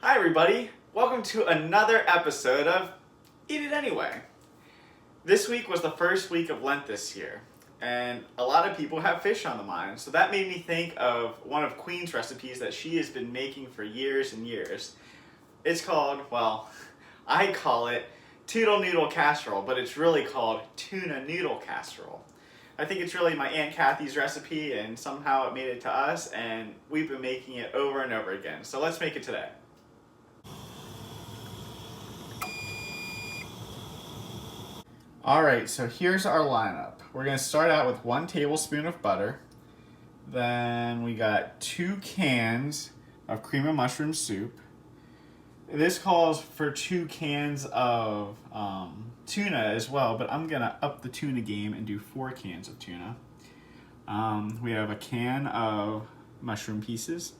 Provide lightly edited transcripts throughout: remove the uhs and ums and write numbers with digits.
Hi everybody, welcome to another episode of Eat It Anyway. This week was the first week of Lent this year, and a lot of people have fish on the mind, so that made me think of one of Queen's recipes that she has been making for years and years. It's called, well, I call it Toodle Noodle Casserole, but it's really called Tuna Noodle Casserole. I think it's really my Aunt Kathy's recipe, and somehow it made it to us, and we've been making it over and over again. So let's make it today. Alright, so here's our lineup. We're going to start out with 1 tablespoon of butter. Then we got 2 cans of cream of mushroom soup. This calls for 2 cans of tuna as well, but I'm going to up the tuna game and do 4 cans of tuna. We have a can of mushroom pieces.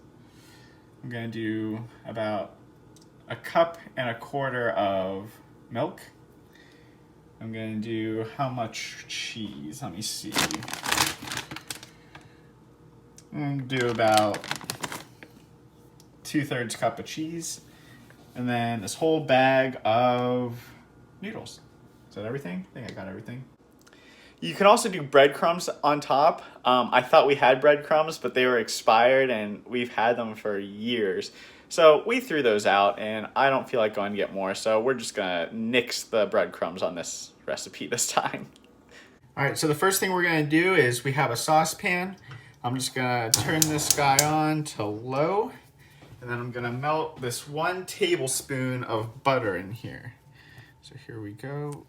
I'm going to do about 1.25 cups of milk. I'm going to do how much cheese? Let me see. I'm going to do about 2/3 cup of cheese. And then this whole bag of noodles. Is that everything? I think I got everything. You can also do breadcrumbs on top. I thought we had breadcrumbs, but they were expired and we've had them for years. So we threw those out and I don't feel like going to get more. So we're just gonna nix the breadcrumbs on this recipe this time. All right, so the first thing we're gonna do is we have a saucepan. I'm just gonna turn this guy on to low. And then I'm gonna melt this 1 tablespoon of butter in here. So here we go.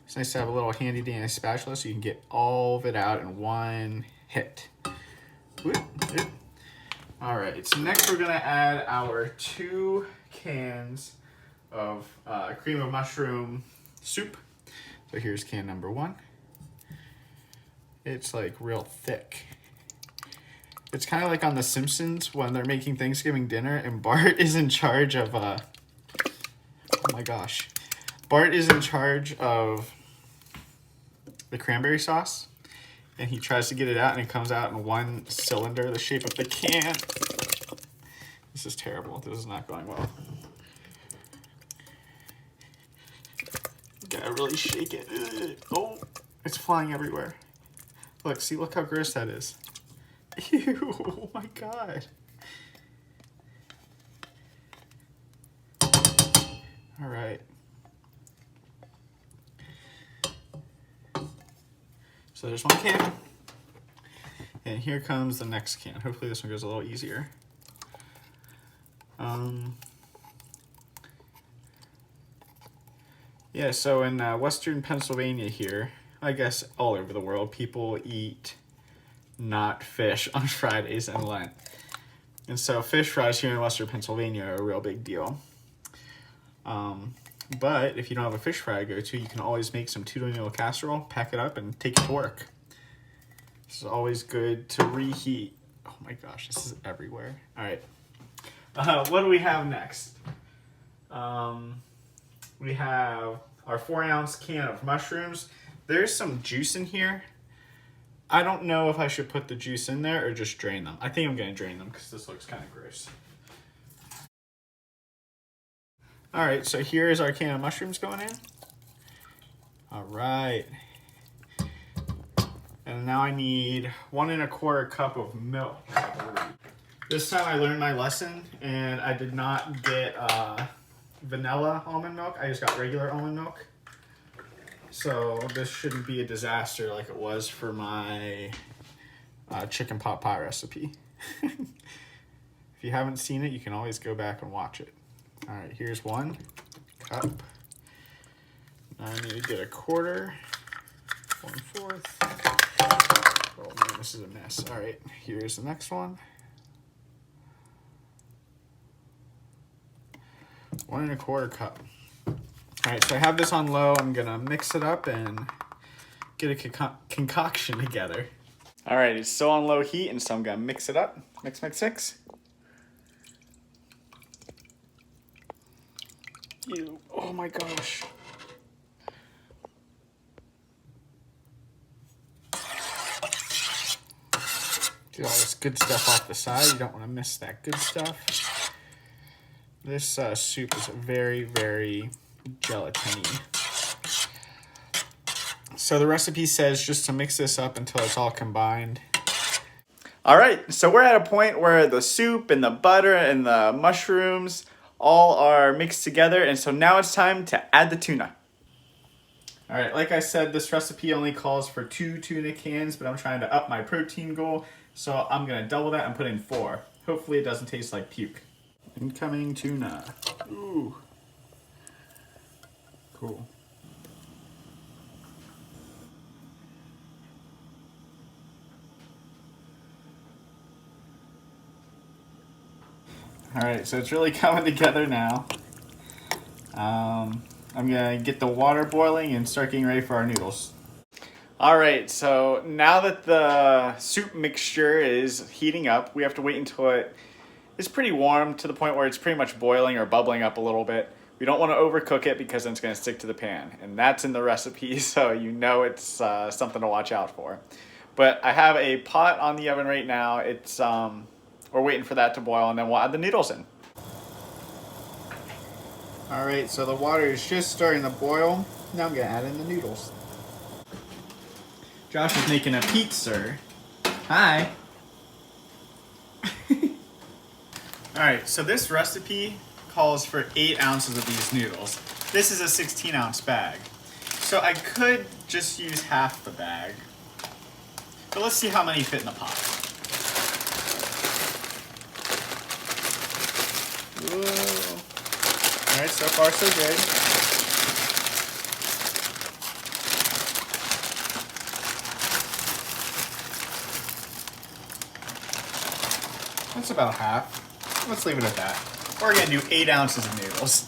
It's nice to have a little handy dandy spatula so you can get all of it out in one hit. All right, so next we're gonna add our 2 cans of cream of mushroom soup. So here's can number 1. It's like real thick. It's kind of like on The Simpsons when they're making Thanksgiving dinner and Bart is in charge of, oh my gosh. Bart is in charge of the cranberry sauce and he tries to get it out and it comes out in 1 cylinder, the shape of the can. This is terrible. This is not going well. Gotta really shake it. Oh, it's flying everywhere. Look, see, look how gross that is. Ew, oh my God. All right. So there's 1 can. And here comes the next can. Hopefully this one goes a little easier. Yeah, so in Western Pennsylvania here, I guess all over the world, people eat not fish on Fridays in Lent. And so fish fries here in Western Pennsylvania are a real big deal. But if you don't have a fish fry to go to, you can always make some Toodle Noodle Casserole, pack it up, and take it to work. This is always good to reheat. Oh my gosh, this is everywhere. All right. What do we have next? We have our 4-ounce can of mushrooms. There's some juice in here. I don't know if I should put the juice in there or just drain them. I think I'm going to drain them because this looks kind of gross. All right, so here is our can of mushrooms going in. All right. And now I need 1.25 cup of milk. This time I learned my lesson and I did not get vanilla almond milk. I just got regular almond milk. So this shouldn't be a disaster like it was for my chicken pot pie recipe. If you haven't seen it, you can always go back and watch it. All right, here's 1 cup. Now I need to get 1/4, 1/4. Oh man, this is a mess. All right, here's the next one. 1.25 cup. All right, so I have this on low. I'm gonna mix it up and get a concoction together. All right, it's still on low heat, and so I'm gonna mix it up. Mix. Ew, oh my gosh. Get all this good stuff off the side. You don't want to miss that good stuff. This soup is very, very gelatiny. So the recipe says just to mix this up until it's all combined. All right, so we're at a point where the soup and the butter and the mushrooms all are mixed together, and so now it's time to add the tuna. All right, like I said, this recipe only calls for 2 tuna cans, but I'm trying to up my protein goal, so I'm gonna double that and put in 4. Hopefully it doesn't taste like puke. Incoming tuna. Ooh. Cool. All right, so it's really coming together now. I'm gonna get the water boiling and start getting ready for our noodles. All right, so now that the soup mixture is heating up, we have to wait until it is pretty warm to the point where it's pretty much boiling or bubbling up a little bit. We don't want to overcook it because then it's going to stick to the pan, and that's in the recipe, so you know it's something to watch out for. But I have a pot on the oven right now. It's we're waiting for that to boil, and then we'll add the noodles in. All right, so the water is just starting to boil. Now I'm going to add in the noodles. Josh is making a pizza. Hi. All right, so this recipe calls for 8 ounces of these noodles. This is a 16-ounce bag. So I could just use half the bag. But let's see how many fit in the pot. Whoa. All right, so far so good. That's about half. Let's leave it at that. We're gonna do 8 ounces of noodles.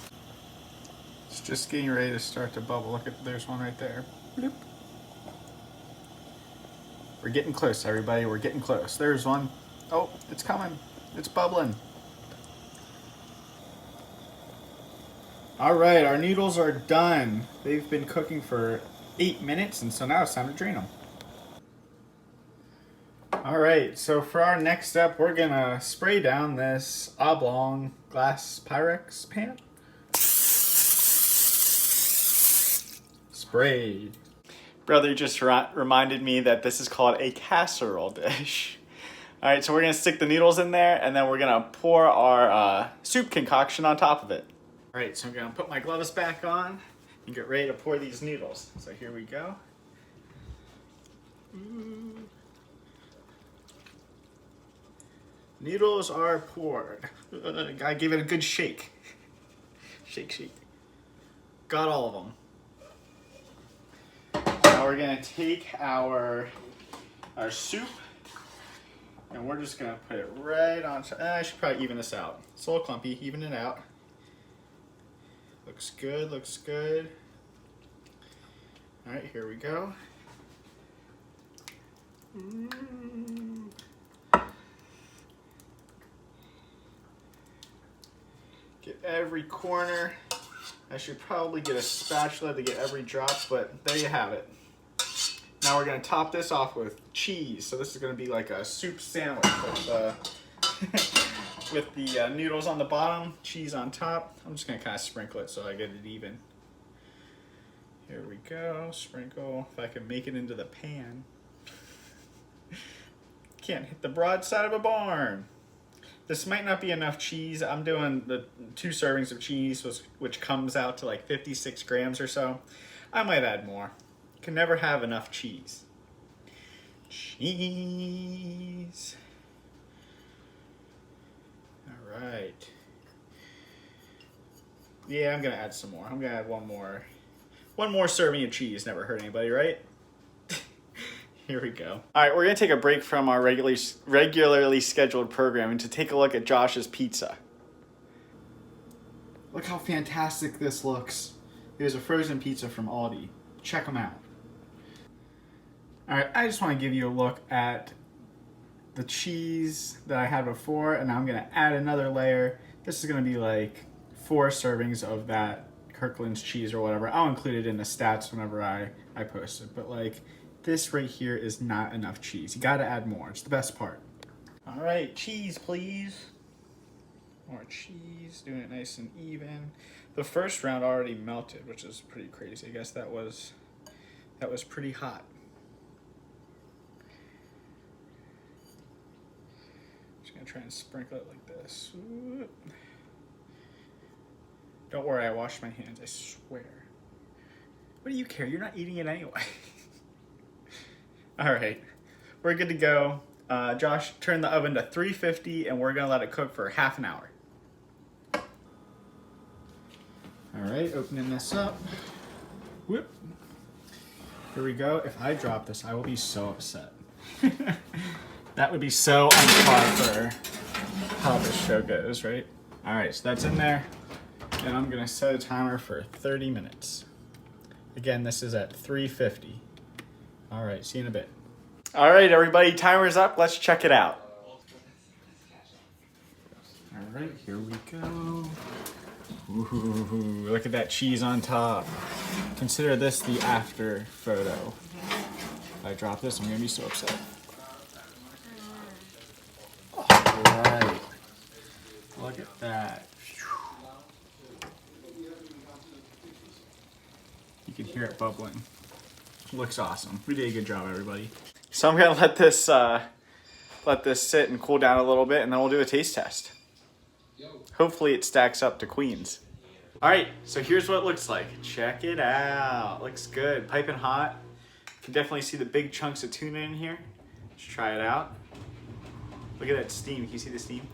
It's just getting ready to start to bubble. Look at, there's one right there. Bloop. We're getting close, everybody. We're getting close. There's one. Oh, it's coming. It's bubbling. All right, our noodles are done. They've been cooking for 8 minutes, and so now it's time to drain them. All right, so for our next step, we're gonna spray down this oblong glass Pyrex pan. Sprayed. Brother just reminded me that this is called a casserole dish. All right, so we're gonna stick the noodles in there, and then we're gonna pour our soup concoction on top of it. All right, so I'm gonna put my gloves back on and get ready to pour these noodles. So here we go. Ooh. Noodles are poured. I gave it a good shake. Shake, shake. Got all of them. Now we're gonna take our soup, and we're just gonna put it right on. I should probably even this out. It's a little clumpy. Even it out. Looks good. Looks good. All right, here we go. Get every corner. I should probably get a spatula to get every drop, but there you have it. Now we're gonna top this off with cheese. So this is gonna be like a soup sandwich with the noodles on the bottom, cheese on top. I'm just gonna kind of sprinkle it so I get it even. Here we go, sprinkle. If I can make it into the pan. Can't hit the broadside of a barn. This might not be enough cheese. I'm doing the 2 servings of cheese, which comes out to like 56 grams or so. I might add more. Can never have enough cheese. Cheese. All right. Yeah, I'm gonna add some more. I'm gonna add one more serving of cheese. Never hurt anybody, right? Here we go. All right, we're gonna take a break from our regularly scheduled programming to take a look at Josh's pizza. Look how fantastic this looks. It was a frozen pizza from Aldi. Check them out. All right, I just wanna give you a look at the cheese that I had before, and now I'm gonna add another layer. This is gonna be like 4 servings of that Kirkland's cheese or whatever. I'll include it in the stats whenever I post it, but like, this right here is not enough cheese. You gotta add more. It's the best part. All right, cheese, please. More cheese, doing it nice and even. The first round already melted, which is pretty crazy. I guess that was pretty hot. Just gonna try and sprinkle it like this. Don't worry, I washed my hands, I swear. What do you care? You're not eating it anyway. All right, we're good to go. Josh, turn the oven to 350 and we're gonna let it cook for half an hour. All right, opening this up. Whoop. Here we go. If I drop this, I will be so upset. That would be so on par for how this show goes, right? All right, so that's in there. And I'm gonna set a timer for 30 minutes. Again, this is at 350. All right, see you in a bit. All right, everybody, timer's up. Let's check it out. All right, here we go. Ooh, look at that cheese on top. Consider this the after photo. If I drop this, I'm gonna be so upset. All right, look at that. You can hear it bubbling. Looks awesome. We did a good job, everybody. So I'm gonna let this sit and cool down a little bit, and then we'll do a taste test. Hopefully it stacks up to Queen's. All right, so here's what it looks like. Check it out. Looks good, piping hot. You can definitely see the big chunks of tuna in here. Let's try it out. Look at that steam. Can you see the steam?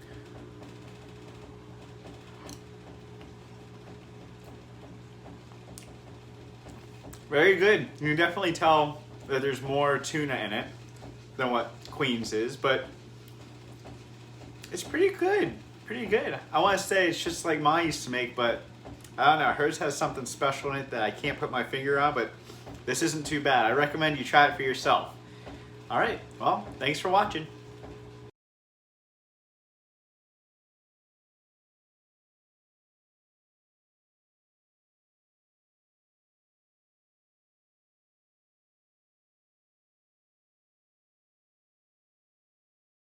Very good. You can definitely tell that there's more tuna in it than what Queen's is, but it's pretty good. Pretty good. I want to say it's just like mine used to make, but I don't know. Hers has something special in it that I can't put my finger on, but this isn't too bad. I recommend you try it for yourself. All right. Well, thanks for watching.